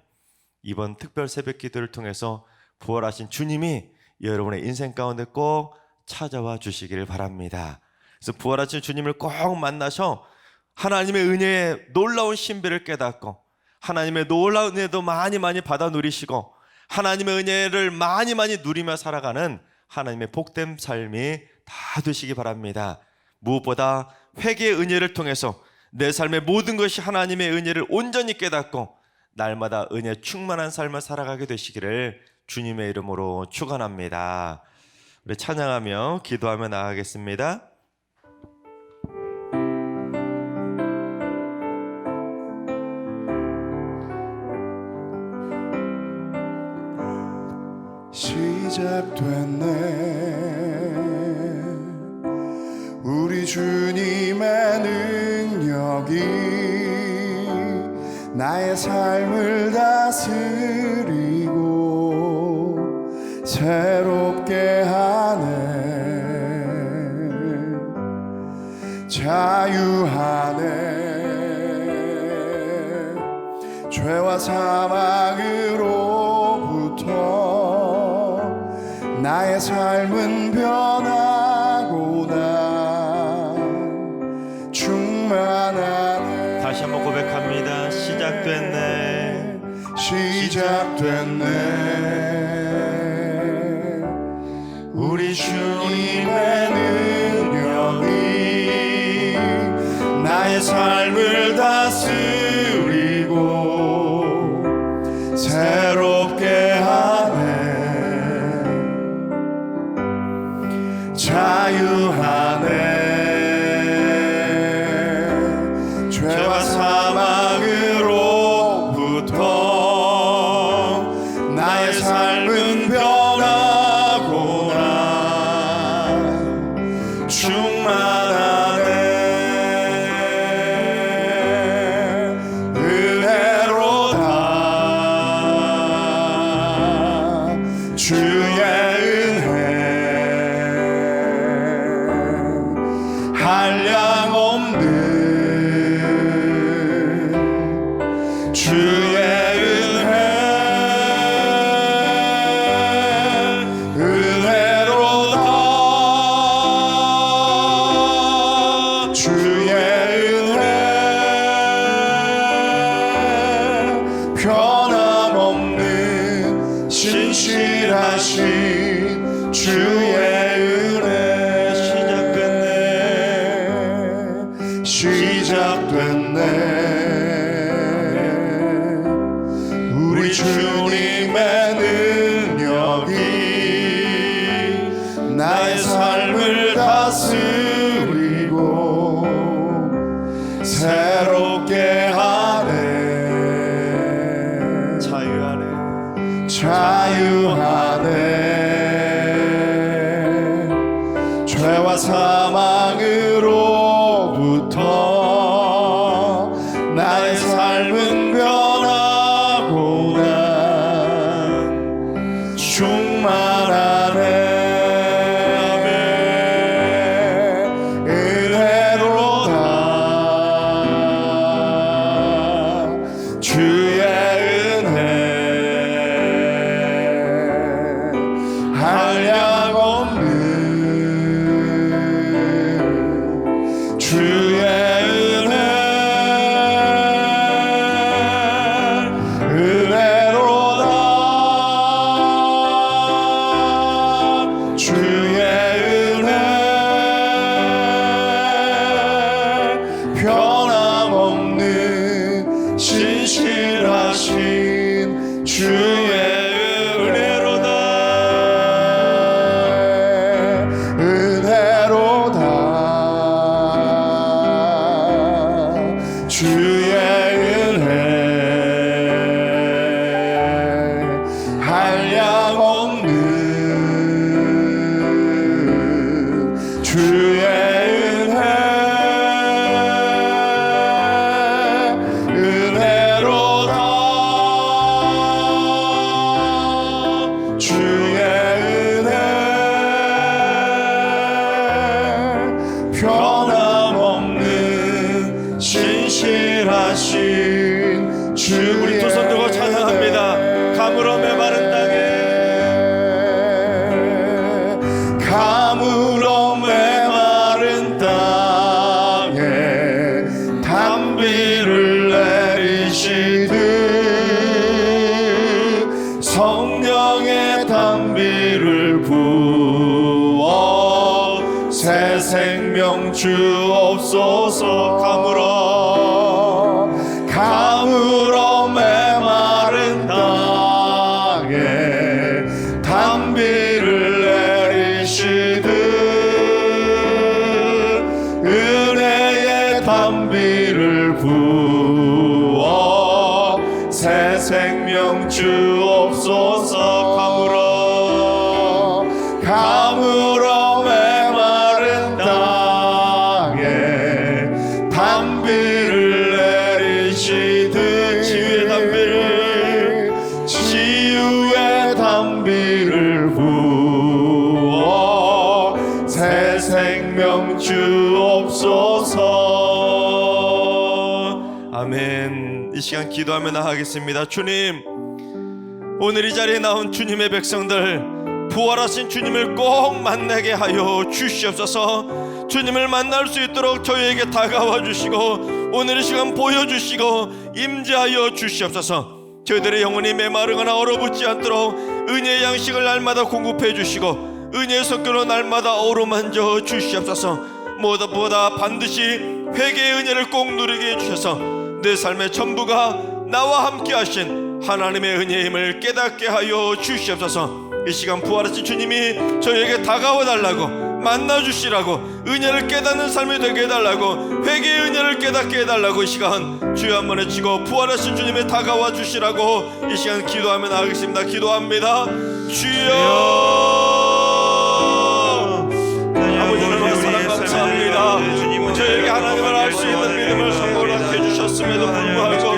이번 특별 새벽 기도를 통해서 부활하신 주님이 여러분의 인생 가운데 꼭 찾아와 주시기를 바랍니다. 그래서 부활하신 주님을 꼭 만나셔 하나님의 은혜의 놀라운 신비를 깨닫고 하나님의 놀라운 은혜도 많이 받아 누리시고 하나님의 은혜를 많이 누리며 살아가는 하나님의 복된 삶이 다 되시기 바랍니다. 무엇보다 회개의 은혜를 통해서 내 삶의 모든 것이 하나님의 은혜를 온전히 깨닫고 날마다 은혜 충만한 삶을 살아가게 되시기를 주님의 이름으로 축원합니다. 우리 찬양하며 기도하며 나아가겠습니다. 시작됐네 우리 주님의 능력이 나의 삶을 다스리고 새롭게 하네 자유하네 죄와 사망으로부터 나의 삶은 변하고 난 충만하네. 다시 한번 고백합니다. 시작됐네. 우리 주님의 능력이 나의 삶을 다스리 자유하네. 죄와 사망으로부터 나의 삶은 변하구나. 충만하네. 은혜로다. 주의 은혜 한량 없는 주의 은혜 은혜로다. 주의 은혜 변함없는 신실하신 주의 은혜 시작됐네. 우리 주님의 능력이 나의 삶을 다스리고 새롭게 하네. 자유하네. 죄와 사망으로부터 나의 삶은 변하구나. 충만하네. 은혜로다. 주의 은혜 한량 없는 주의 은혜 은혜로다. 주의 은혜 변함없는 신실하신 주의 은혜로다. 은혜로다. 주의 은혜 한량 없는 주의 은혜 은혜로다. 주의 은혜 변함없는 신실하신 주의 우리 두 손 들고 찬양합니다. 가물어 메마른 땅에 가물어 메마른 땅에 단비를 내리시듯 성령의 단비를 부어 새 생명 주옵소서. 가물어 메마른 땅에 단비를 내리시듯 은혜의 단비를 부어 새 생명 주옵소서. 가물어 메마른 땅에 단비를 내리시듯 치유의 단비를 부어 새 생명 주옵소서. 아멘. 이 시간 기도하며 나가겠습니다. 주님, 오늘 이 자리에 나온 주님의 백성들 부활하신 주님을 꼭 만나게 하여 주시옵소서. 주님을 만날 수 있도록 저희에게 다가와 주시고 오늘 이 시간 보여주시고 임재하여 주시옵소서. 저희들의 영혼이 메마르거나 얼어붙지 않도록 은혜의 양식을 날마다 공급해 주시고 은혜의 손길로 날마다 어루만져 주시옵소서. 무엇보다 반드시 회개의 은혜를 꼭 누리게 해주셔서 내 삶의 전부가 나와 함께 하신 하나님의 은혜임을 깨닫게 하여 주시옵소서. 이 시간 부활하신 주님이 저희에게 다가와 달라고 만나 주시라고, 은혜를 깨닫는 삶이 되게 해달라고, 회개의 은혜를 깨닫게 해달라고 이 시간 주여 한 번 외치고 부활하신 주님의 다가와 주시라고 이 시간 기도하며 나가겠습니다. 기도합니다. 주여, 아버지 하나님의 사랑 감사합니다. 저에게 하나님을 알 수 있는 믿음을 선물하게 해주셨음에도 불구하고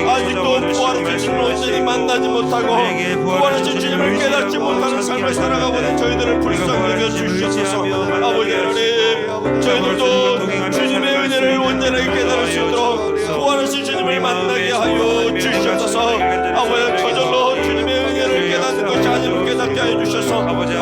아직도 부활하신 주님을 온전히 만나지 못하고 부활하신 주님을 깨닫지 못하는 삶을 살아가고 있는 저희들을 불쌍히 여겨 주시옵소서. 아버지 하나님, 저희들도 주님의 은혜를 온전하게 깨달을 수 있도록 부활하신 주님을 만나게 하여 주시옵소서. 아버지, 저절로 주님의 은혜를 깨닫는 것이 아님을 깨닫게 하여 주셔서 아버지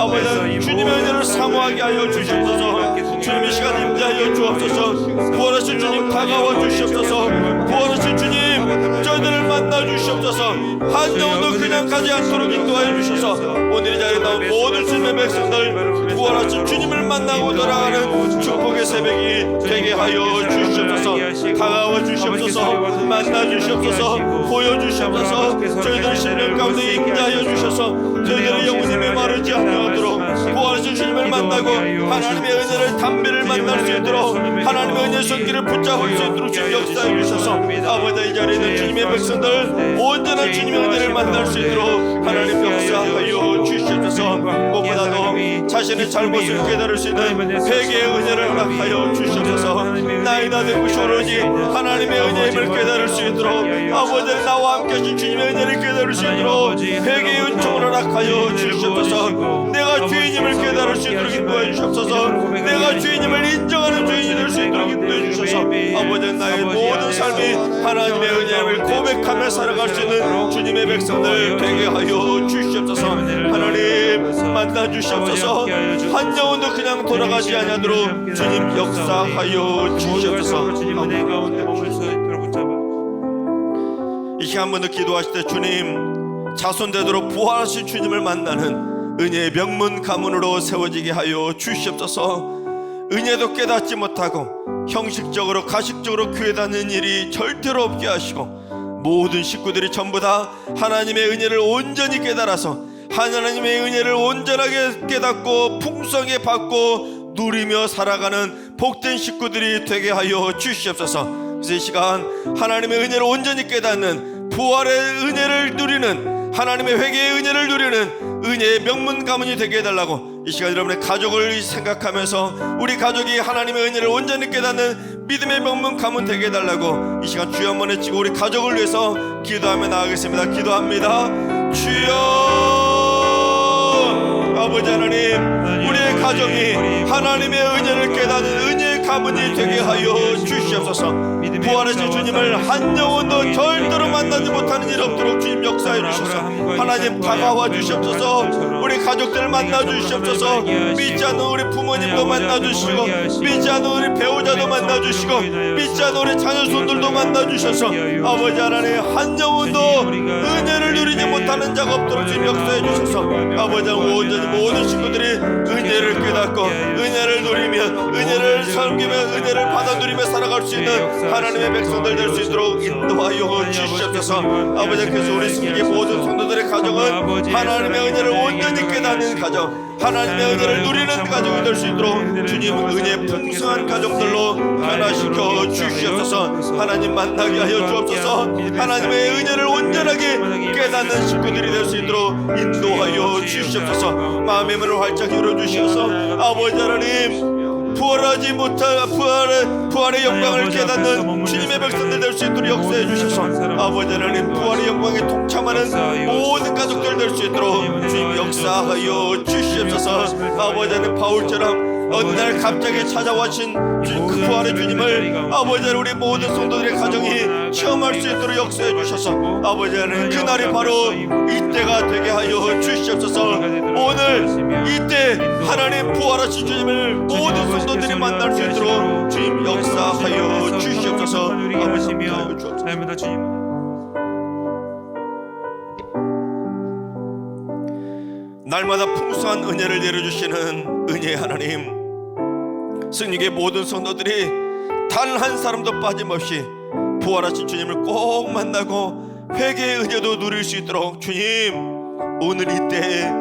주님의 은혜를 사모하게 하여 주시옵소서. 주님의 시간 임재하여 주옵소서. 부활하신 주님 다가와 주시옵소서. 부활하신 주님 저희들을 만나 주시옵소서. 한 영혼도 그냥 가지 않도록 인도하여 주셔서 오늘 이 자리에 나온 모든 주님의 백성들 부활하신 주님을 만나고 돌아가는 축복의 새벽이 되게 하여 주시옵소서. 다가와 주시옵소서. 만나 주시옵소서. 보여 주시옵소서. 저희들 심령 가운데 임재하여 주셔서 저희들의 영혼이 메마르지 않도록 부활하신 주님을 만나고 하나님의 은혜를 담배를 만날 수 있도록 하나님의 은혜의 손길을 붙잡을 수 있도록 주님 역사해 주셔서 아버지 이 자리에 있는 주님의 백성들 온전한 주님의 은혜를 만날 수 있도록 하나님 역사하여 주시옵소서. 무엇보다도 자신의 잘못을 깨달을 수 있는 회개의 은혜를 허락하여 주시옵소서. 나이 다 된 것이 오로지 하나님의 은혜임을 깨달을 수 있도록 아버지 나와 함께 하신 주님의 은혜를 깨달을 수 있도록 회개의 은총을 허락하여 주시옵소서. 내가 주인임을 깨달을 수 있도록 인도해 주시옵소서. 내가 주인임을 인정하는 주인이 될 수 있도록 인도해 주셔서 아버지 나의 모든 삶이 하나님의 은혜를 고백하며 살아갈 수 있는 주님의 백성들 되게 하여 주시옵소서. 하나님 만나 주시옵소서. 한 영혼도 그냥 돌아가지 아니하도록 주님 역사하여 주시옵소서. 이 시간 한 번 더 기도하실 때 주님 자손되도록 부활하신 주님을 만나는 은혜의 명문 가문으로 세워지게 하여 주시옵소서. 은혜도 깨닫지 못하고 형식적으로 가식적으로 교회 다니는 일이 절대로 없게 하시고 모든 식구들이 전부 다 하나님의 은혜를 온전히 깨달아서 하나님의 은혜를 온전하게 깨닫고 풍성하게 받고 누리며 살아가는 복된 식구들이 되게 하여 주시옵소서. 그래서 이 시간 하나님의 은혜를 온전히 깨닫는 부활의 은혜를 누리는 하나님의 회개의 은혜를 누리는 은혜의 명문 가문이 되게 해달라고 이 시간 여러분의 가족을 생각하면서 우리 가족이 하나님의 은혜를 온전히 깨닫는 믿음의 명문 가문 되게 해달라고 이 시간 주여 한번 외치고 우리 가족을 위해서 기도하며 나가겠습니다. 기도합니다. 주여, 아버지 하나님, 우리의 가정이 하나님의 은혜를 깨닫는 은혜의 가문이 되게 하여 주시옵소서. 부활하신 주님을 한 영혼도 절대로 만나지 못하는 일 없도록 주님 역사해 주셔서 하나님 다가와 주시옵소서. 우리 가족들을 만나 주시옵소서. 믿지 않는 우리 부모님도 만나 주시고 믿지 않는 우리 배우자도 만나 주시고 믿지 않는 우리 자녀손들도 만나 주셔서 아버지 하나님 한 영혼도 은혜를 누리지 못하는 자가 없도록 주님 역사해 주셔서 아버지 온전히 모든 식구들이 은혜를 깨닫고 은혜를 누리며 은혜를 섬기며 은혜를 받아 누리며 살아갈 수 있는 하나님의 백성들 될 수 있도록 인도하여 주시옵소서. 아버지께서 우리 승리의 모든 성도들의 가정은 하나님의 은혜를 온전히 깨닫는 가정, 하나님의 은혜를 누리는 가정이 될 수 있도록 주님 은혜 풍성한 가정들로 변화시켜 주시옵소서. 하나님 만나게 하여 주옵소서. 하나님의 은혜를 온전하게 깨닫는 식구들이 될 수 있도록 인도하여 주시옵소서. 마음의 문을 활짝 열어주셔서 아버지 하나님 부활하지 못한 부활의 영광을 깨닫는 주님의 백성들 될 수 있도록 역사해 주셔서 아버지 하나님 부활의 영광에 동참하는 모든 가족들 될 수 있도록 주님 역사하여 주시옵소서. 아버지 하나님 바울처럼 어느 날 갑자기 찾아와신 그 부활의 주님을 아버지 하나님 우리 모든 성도들의 가정이 체험할 수 있도록 역사해 주셔서 아버지 하나님 그날이 바로 이때가 되게 하여 주시옵소서. 오늘 이때 하나님 부활하신 주님을 모든 성도들이 만날 수 있도록 주님 역사하여 주시옵소서. 아버지 하여 주옵소서. 날마다 풍성한 은혜를 내려주시는 은혜의 하나님, 승리의 모든 성도들이 단 한 사람도 빠짐없이 부활하신 주님을 꼭 만나고 회개의 은혜도 누릴 수 있도록 주님 오늘 이때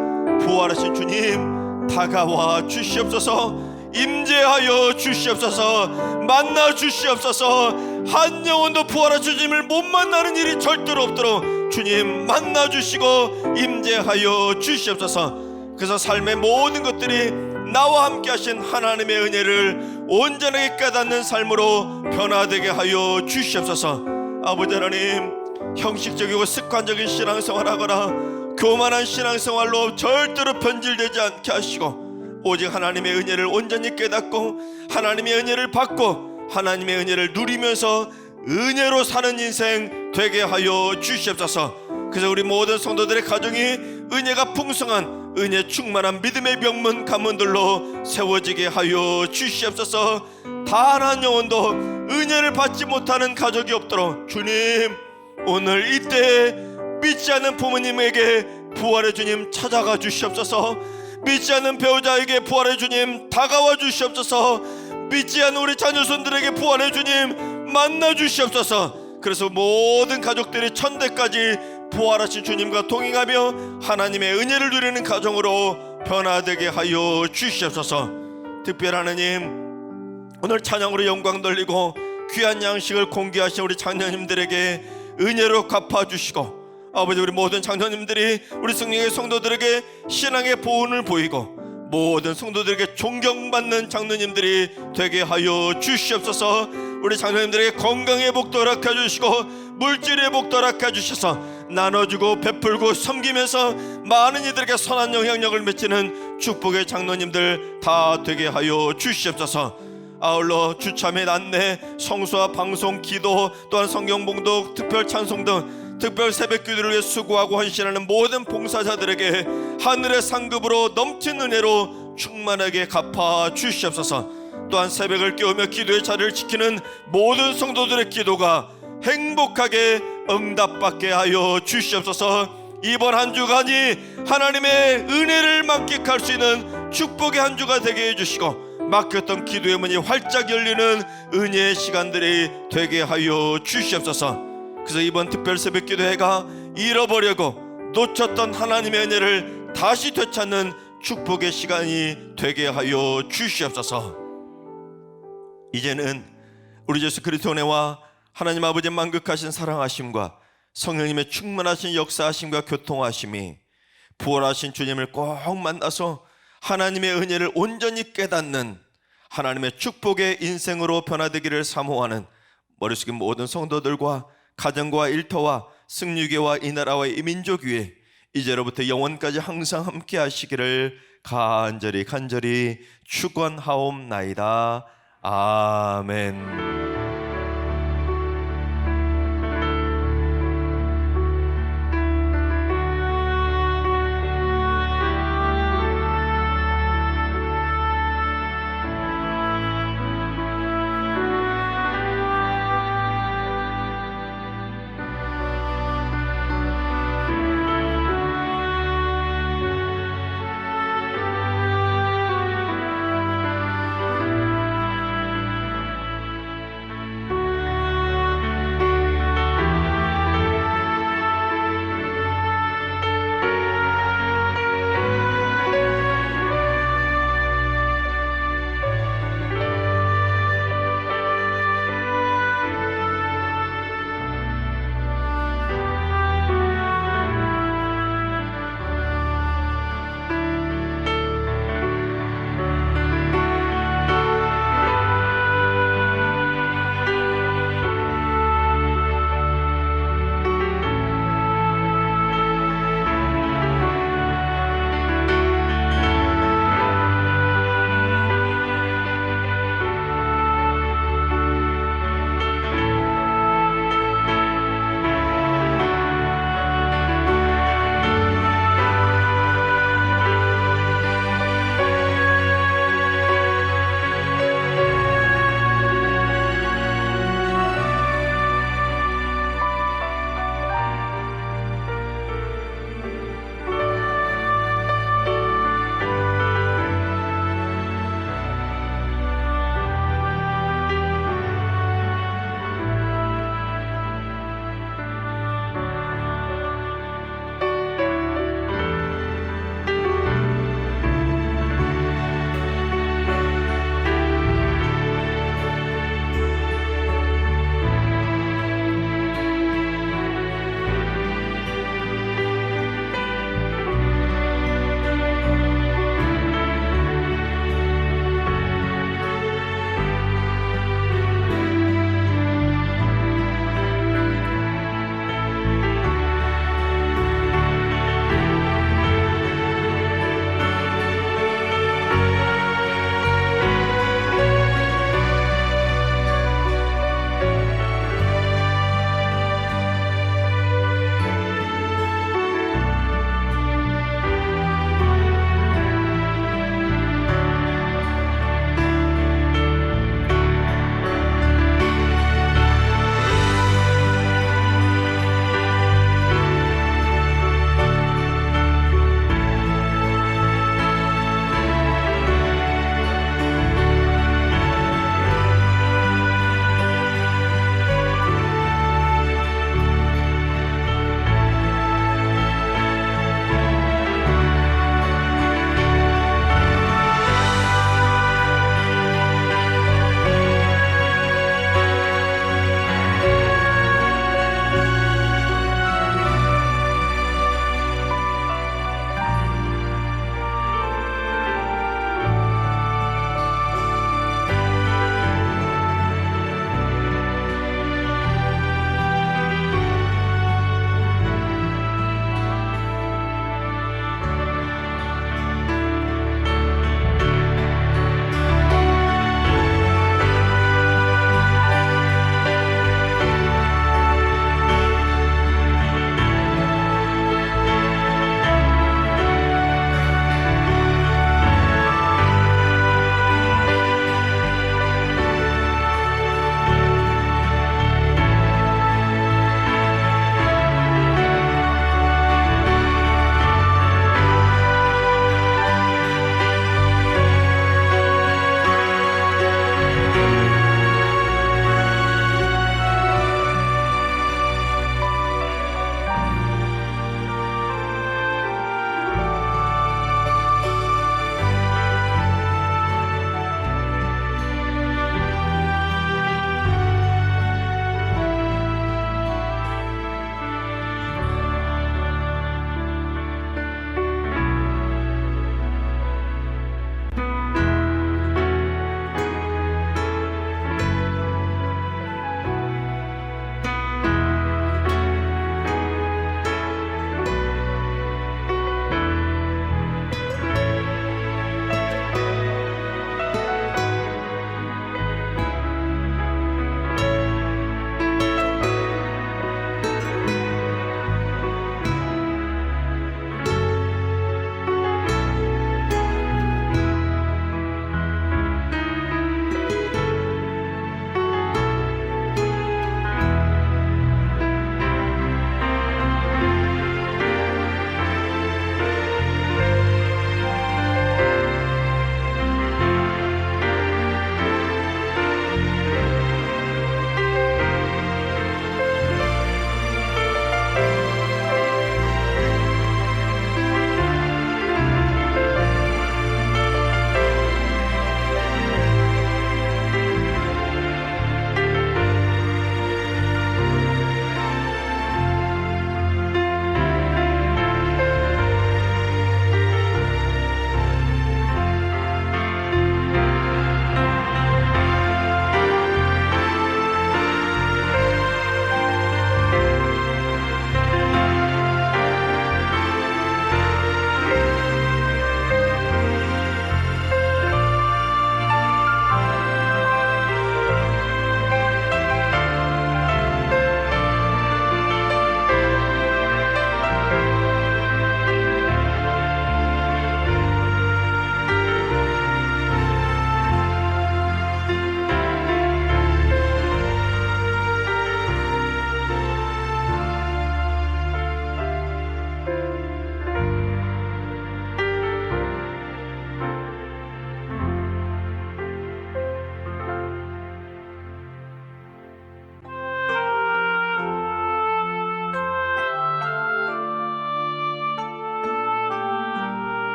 부활하신 주님 다가와 주시옵소서. 임재하여 주시옵소서. 만나 주시옵소서. 한 영혼도 부활한 주님을 못 만나는 일이 절대로 없도록 주님 만나 주시고 임재하여 주시옵소서. 그래서 삶의 모든 것들이 나와 함께 하신 하나님의 은혜를 온전하게 깨닫는 삶으로 변화되게 하여 주시옵소서. 아버지 하나님, 형식적이고 습관적인 신앙생활하거나 교만한 신앙생활로 절대로 변질되지 않게 하시고 오직 하나님의 은혜를 온전히 깨닫고 하나님의 은혜를 받고 하나님의 은혜를 누리면서 은혜로 사는 인생 되게 하여 주시옵소서. 그래서 우리 모든 성도들의 가정이 은혜가 풍성한 은혜 충만한 믿음의 명문 가문들로 세워지게 하여 주시옵소서. 단 한 영혼도 은혜를 받지 못하는 가족이 없도록 주님 오늘 이때 믿지 않는 부모님에게 부활의 주님 찾아가 주시옵소서. 믿지 않는 배우자에게 부활의 주님 다가와 주시옵소서. 믿지 않는 우리 자녀손들에게 부활의 주님 만나 주시옵소서. 그래서 모든 가족들이 천대까지 부활하신 주님과 동행하며 하나님의 은혜를 누리는 가정으로 변화되게 하여 주시옵소서. 특별히 하나님, 오늘 찬양으로 영광 돌리고 귀한 양식을 공개하신 우리 장로님들에게 은혜로 갚아주시고 아버지, 우리 모든 장로님들이 우리 성령의 성도들에게 신앙의 보훈을 보이고 모든 성도들에게 존경받는 장로님들이 되게 하여 주시옵소서. 우리 장로님들에게 건강의 복도 허락해 주시고 물질의 복도 허락해 주셔서 나눠주고 베풀고 섬기면서 많은 이들에게 선한 영향력을 미치는 축복의 장로님들 다 되게 하여 주시옵소서. 아울러 주참의 안내, 성수와 방송, 기도, 또한 성경 봉독, 특별 찬송 등 특별 새벽 기도를 위해 수고하고 헌신하는 모든 봉사자들에게 하늘의 상급으로 넘친 은혜로 충만하게 갚아 주시옵소서. 또한 새벽을 깨우며 기도의 자리를 지키는 모든 성도들의 기도가 행복하게 응답받게 하여 주시옵소서. 이번 한 주간이 하나님의 은혜를 만끽할 수 있는 축복의 한 주가 되게 해주시고 막혔던 기도의 문이 활짝 열리는 은혜의 시간들이 되게 하여 주시옵소서. 그래서 이번 특별 새벽 기도회가 잃어버리고 놓쳤던 하나님의 은혜를 다시 되찾는 축복의 시간이 되게 하여 주시옵소서. 이제는 우리 예수 그리스도의 은혜와 하나님 아버지의 만극하신 사랑하심과 성령님의 충만하신 역사하심과 교통하심이 부활하신 주님을 꼭 만나서 하나님의 은혜를 온전히 깨닫는 하나님의 축복의 인생으로 변화되기를 사모하는 머릿속의 모든 성도들과 가정과 일터와 승리교와 이 나라와 이 민족 위에 이제로부터 영원까지 항상 함께 하시기를 간절히 축원하옵나이다. 아멘.